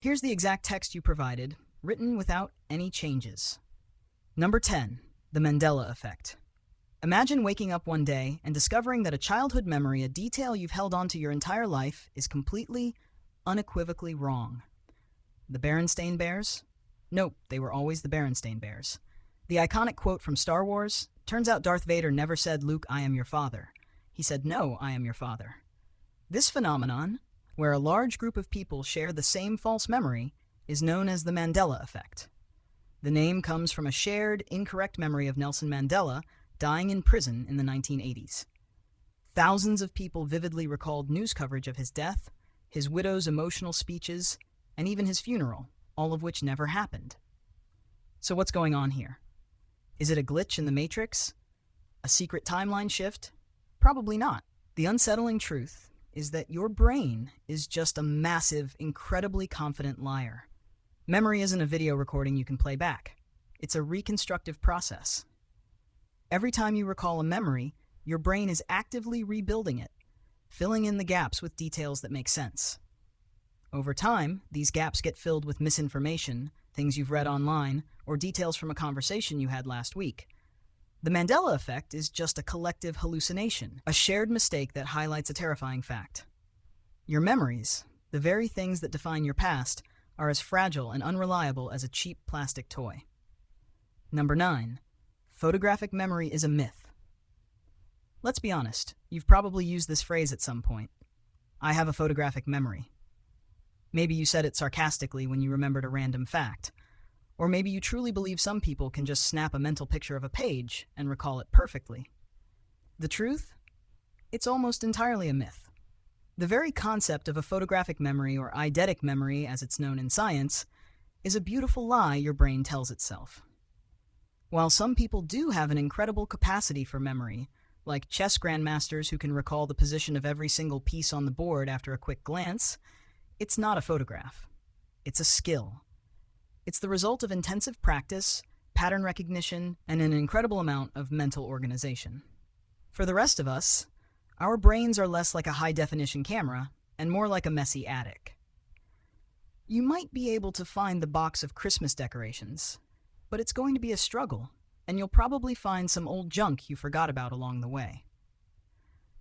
Here's the exact text you provided, written without any changes. Number 10. The Mandela Effect. Imagine waking up one day and discovering that a childhood memory, a detail you've held onto your entire life, is completely, unequivocally wrong. The Berenstain Bears? Nope, they were always the Berenstain Bears. The iconic quote from Star Wars? Turns out Darth Vader never said, "Luke, I am your father." He said, "No, I am your father." This phenomenon, where a large group of people share the same false memory, is known as the Mandela Effect. The name comes from a shared, incorrect memory of Nelson Mandela dying in prison in the 1980s. Thousands of people vividly recalled news coverage of his death, his widow's emotional speeches, and even his funeral, all of which never happened. So what's going on here? Is it a glitch in the Matrix? A secret timeline shift? Probably not. The unsettling truth is that your brain is just a massive, incredibly confident liar. Memory isn't a video recording you can play back. It's a reconstructive process. Every time you recall a memory, your brain is actively rebuilding it, filling in the gaps with details that make sense. Over time, these gaps get filled with misinformation, things you've read online, or details from a conversation you had last week. The Mandela Effect is just a collective hallucination, a shared mistake that highlights a terrifying fact. Your memories, the very things that define your past, are as fragile and unreliable as a cheap plastic toy. Number 9. Photographic memory is a myth. Let's be honest, you've probably used this phrase at some point. I have a photographic memory. Maybe you said it sarcastically when you remembered a random fact. Or maybe you truly believe some people can just snap a mental picture of a page and recall it perfectly. The truth? It's almost entirely a myth. The very concept of a photographic memory, or eidetic memory as it's known in science, is a beautiful lie your brain tells itself. While some people do have an incredible capacity for memory, like chess grandmasters who can recall the position of every single piece on the board after a quick glance, it's not a photograph. It's a skill. It's the result of intensive practice, pattern recognition, and an incredible amount of mental organization. For the rest of us, our brains are less like a high-definition camera and more like a messy attic. You might be able to find the box of Christmas decorations, but it's going to be a struggle, and you'll probably find some old junk you forgot about along the way.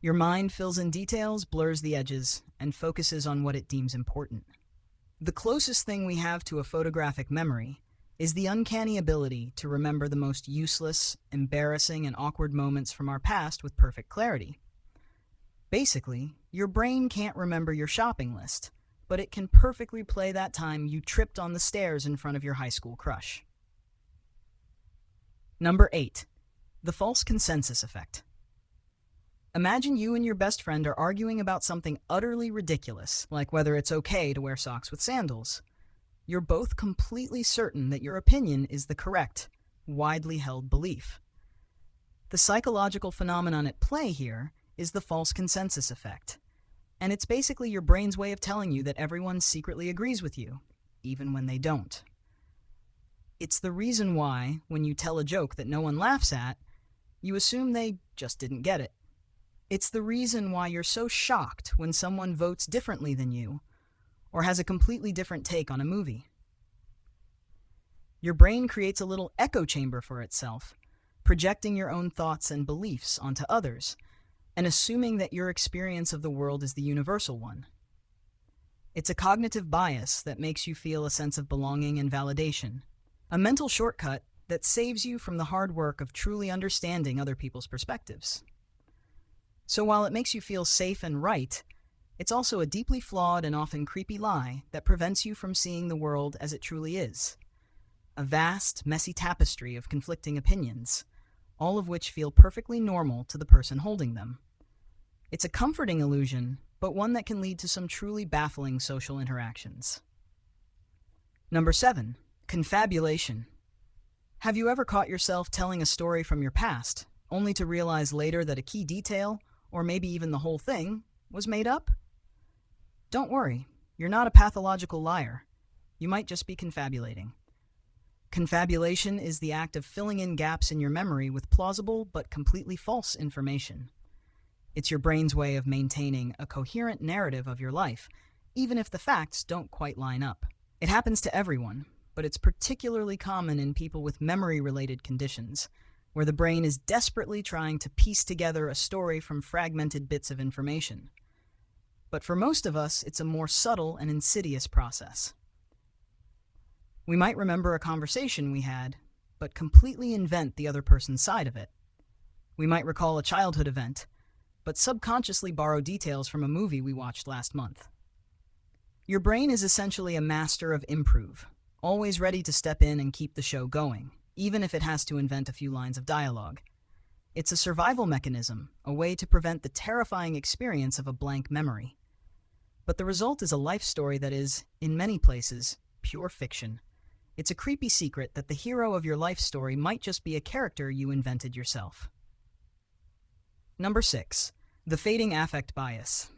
Your mind fills in details, blurs the edges, and focuses on what it deems important. The closest thing we have to a photographic memory is the uncanny ability to remember the most useless, embarrassing, and awkward moments from our past with perfect clarity. Basically, your brain can't remember your shopping list, but it can perfectly play that time you tripped on the stairs in front of your high school crush. Number 8. The false consensus effect. Imagine you and your best friend are arguing about something utterly ridiculous, like whether it's okay to wear socks with sandals. You're both completely certain that your opinion is the correct, widely held belief. The psychological phenomenon at play here is the false consensus effect, and it's basically your brain's way of telling you that everyone secretly agrees with you, even when they don't. It's the reason why, when you tell a joke that no one laughs at, you assume they just didn't get it. It's the reason why you're so shocked when someone votes differently than you, or has a completely different take on a movie. Your brain creates a little echo chamber for itself, projecting your own thoughts and beliefs onto others, and assuming that your experience of the world is the universal one. It's a cognitive bias that makes you feel a sense of belonging and validation, a mental shortcut that saves you from the hard work of truly understanding other people's perspectives. So while it makes you feel safe and right, it's also a deeply flawed and often creepy lie that prevents you from seeing the world as it truly is. A vast, messy tapestry of conflicting opinions, all of which feel perfectly normal to the person holding them. It's a comforting illusion, but one that can lead to some truly baffling social interactions. Number 7. Confabulation. Have you ever caught yourself telling a story from your past, only to realize later that a key detail, or maybe even the whole thing, was made up? Don't worry, you're not a pathological liar. You might just be confabulating. Confabulation is the act of filling in gaps in your memory with plausible but completely false information. It's your brain's way of maintaining a coherent narrative of your life, even if the facts don't quite line up. It happens to everyone, but it's particularly common in people with memory-related conditions, where the brain is desperately trying to piece together a story from fragmented bits of information. But for most of us, it's a more subtle and insidious process. We might remember a conversation we had, but completely invent the other person's side of it. We might recall a childhood event, but subconsciously borrow details from a movie we watched last month. Your brain is essentially a master of improv, always ready to step in and keep the show going, even if it has to invent a few lines of dialogue. It's a survival mechanism, a way to prevent the terrifying experience of a blank memory. But the result is a life story that is, in many places, pure fiction. It's a creepy secret that the hero of your life story might just be a character you invented yourself. Number 6. The fading affect bias.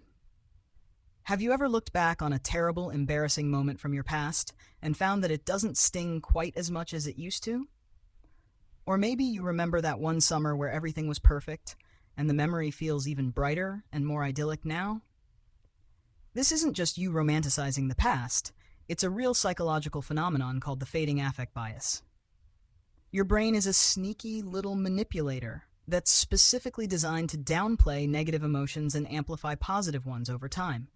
Have you ever looked back on a terrible, embarrassing moment from your past and found that it doesn't sting quite as much as it used to? Or maybe you remember that one summer where everything was perfect, and the memory feels even brighter and more idyllic now? This isn't just you romanticizing the past, it's a real psychological phenomenon called the fading affect bias. Your brain is a sneaky little manipulator that's specifically designed to downplay negative emotions and amplify positive ones over time.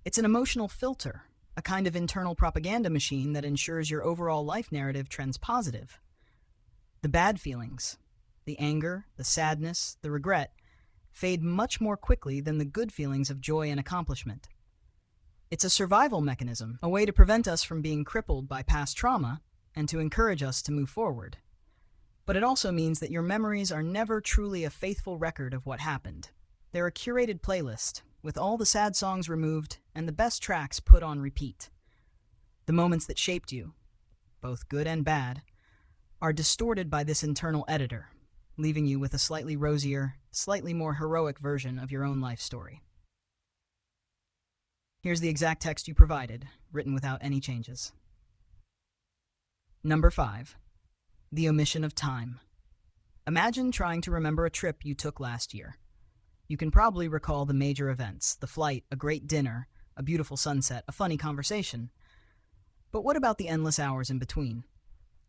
It's an emotional filter, a kind of internal propaganda machine that ensures your overall life narrative trends positive. The bad feelings, the anger, the sadness, the regret, fade much more quickly than the good feelings of joy and accomplishment. It's a survival mechanism, a way to prevent us from being crippled by past trauma and to encourage us to move forward. But it also means that your memories are never truly a faithful record of what happened. They're a curated playlist, with all the sad songs removed and the best tracks put on repeat. The moments that shaped you, both good and bad, are distorted by this internal editor, leaving you with a slightly rosier, slightly more heroic version of your own life story. Here's the exact text you provided, written without any changes. Number 5. The omission of time. Imagine trying to remember a trip you took last year. You can probably recall the major events, the flight, a great dinner, a beautiful sunset, a funny conversation. But what about the endless hours in between?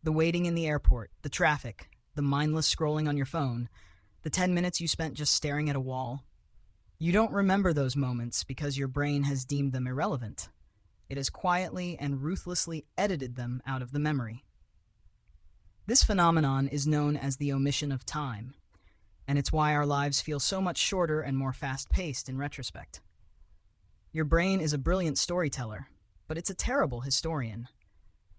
The waiting in the airport, the traffic, the mindless scrolling on your phone, the 10 minutes you spent just staring at a wall. You don't remember those moments because your brain has deemed them irrelevant. It has quietly and ruthlessly edited them out of the memory. This phenomenon is known as the omission of time, and it's why our lives feel so much shorter and more fast-paced in retrospect. Your brain is a brilliant storyteller, but it's a terrible historian.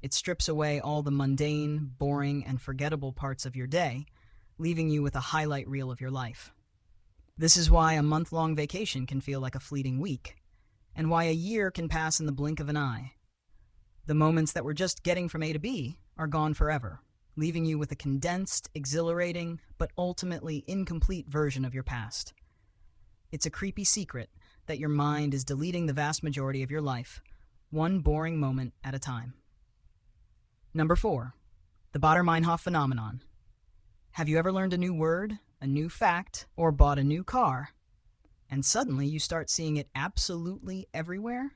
It strips away all the mundane, boring, and forgettable parts of your day, leaving you with a highlight reel of your life. This is why a month-long vacation can feel like a fleeting week, and why a year can pass in the blink of an eye. The moments that were just getting from A to B are gone forever, leaving you with a condensed, exhilarating, but ultimately incomplete version of your past. It's a creepy secret that your mind is deleting the vast majority of your life, one boring moment at a time. Number 4. The Baader-Meinhof phenomenon. Have you ever learned a new word, a new fact, or bought a new car, and suddenly you start seeing it absolutely everywhere?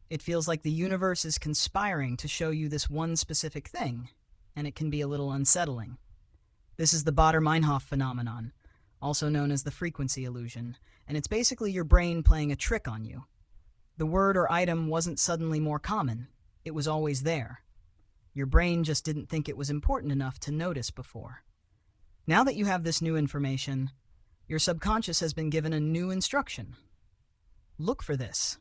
It feels like the universe is conspiring to show you this one specific thing, and it can be a little unsettling. This is the Baader-Meinhof phenomenon, also known as the frequency illusion, and it's basically your brain playing a trick on you. The word or item wasn't suddenly more common, it was always there. Your brain just didn't think it was important enough to notice before. Now that you have this new information, your subconscious has been given a new instruction. Look for this,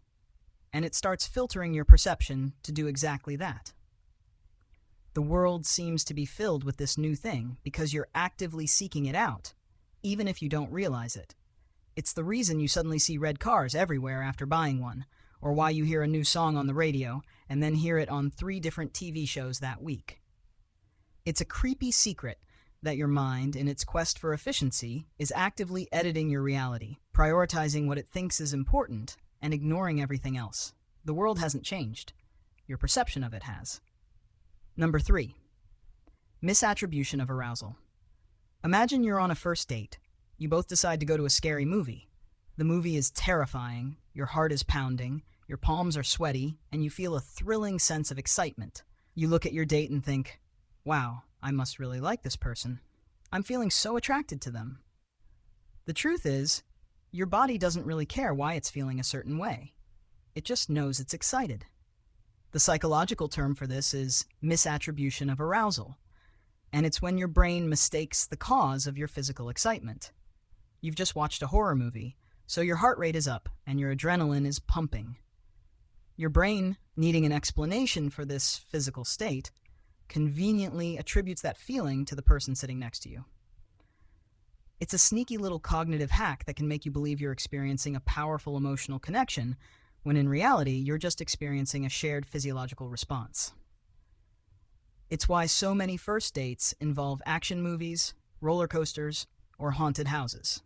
and it starts filtering your perception to do exactly that. The world seems to be filled with this new thing because you're actively seeking it out, even if you don't realize it. It's the reason you suddenly see red cars everywhere after buying one, or why you hear a new song on the radio and then hear it on 3 different TV shows that week. It's a creepy secret that your mind, in its quest for efficiency, is actively editing your reality, prioritizing what it thinks is important and ignoring everything else. The world hasn't changed. Your perception of it has. Number 3. Misattribution of arousal. Imagine you're on a first date. You both decide to go to a scary movie. The movie is terrifying, your heart is pounding, Your palms are sweaty, and you feel a thrilling sense of excitement. You look at your date and think, wow, I must really like this person. I'm feeling so attracted to them. The truth is, your body doesn't really care why it's feeling a certain way. It just knows it's excited. The psychological term for this is misattribution of arousal, and it's when your brain mistakes the cause of your physical excitement. You've just watched a horror movie, so your heart rate is up and your adrenaline is pumping. Your brain, needing an explanation for this physical state, conveniently attributes that feeling to the person sitting next to you. It's a sneaky little cognitive hack that can make you believe you're experiencing a powerful emotional connection, when in reality, you're just experiencing a shared physiological response. It's why so many first dates involve action movies, roller coasters, or haunted houses.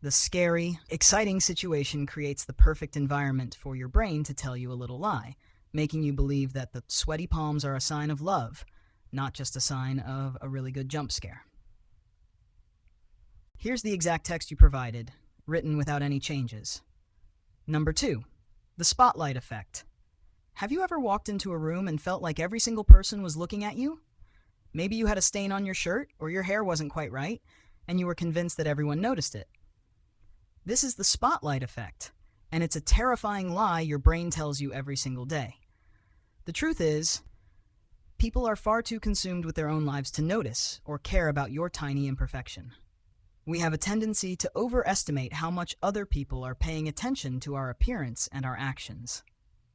The scary, exciting situation creates the perfect environment for your brain to tell you a little lie, making you believe that the sweaty palms are a sign of love, not just a sign of a really good jump scare. Here's the exact text you provided, written without any changes. Number 2, the spotlight effect. Have you ever walked into a room and felt like every single person was looking at you? Maybe you had a stain on your shirt, or your hair wasn't quite right, and you were convinced that everyone noticed it. This is the spotlight effect, and it's a terrifying lie your brain tells you every single day. The truth is, people are far too consumed with their own lives to notice or care about your tiny imperfection. We have a tendency to overestimate how much other people are paying attention to our appearance and our actions.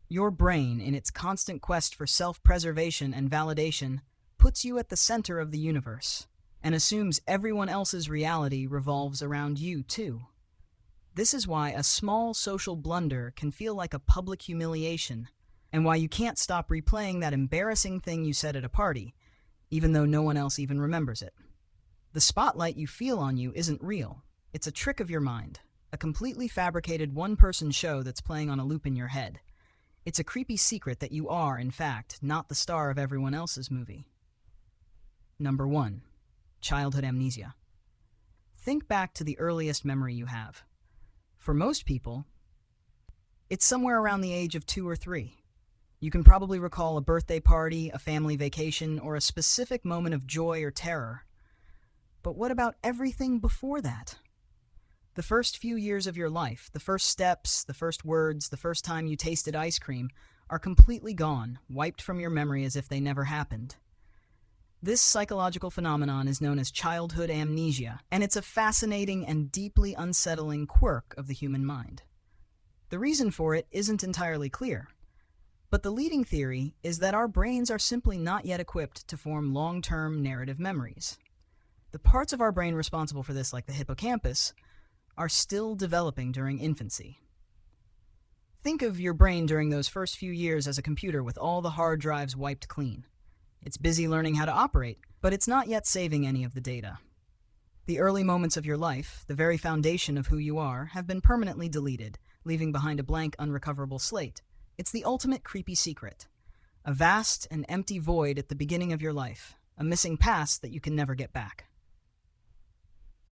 Your brain, in its constant quest for self-preservation and validation, puts you at the center of the universe and assumes everyone else's reality revolves around you too. This is why a small social blunder can feel like a public humiliation, and why you can't stop replaying that embarrassing thing you said at a party, even though no one else even remembers it. The spotlight you feel on you isn't real. It's a trick of your mind, a completely fabricated one-person show that's playing on a loop in your head. It's a creepy secret that you are, in fact, not the star of everyone else's movie. Number 1, childhood amnesia. Think back to the earliest memory you have. For most people, it's somewhere around the age of 2 or 3. You can probably recall a birthday party, a family vacation, or a specific moment of joy or terror. But what about everything before that? The first few years of your life, the first steps, the first words, the first time you tasted ice cream, are completely gone, wiped from your memory as if they never happened. This psychological phenomenon is known as childhood amnesia, and it's a fascinating and deeply unsettling quirk of the human mind. The reason for it isn't entirely clear, but the leading theory is that our brains are simply not yet equipped to form long-term narrative memories. The parts of our brain responsible for this, like the hippocampus, are still developing during infancy. Think of your brain during those first few years as a computer with all the hard drives wiped clean. It's busy learning how to operate, but it's not yet saving any of the data. The early moments of your life, the very foundation of who you are, have been permanently deleted, leaving behind a blank, unrecoverable slate. It's the ultimate creepy secret. A vast and empty void at the beginning of your life, a missing past that you can never get back.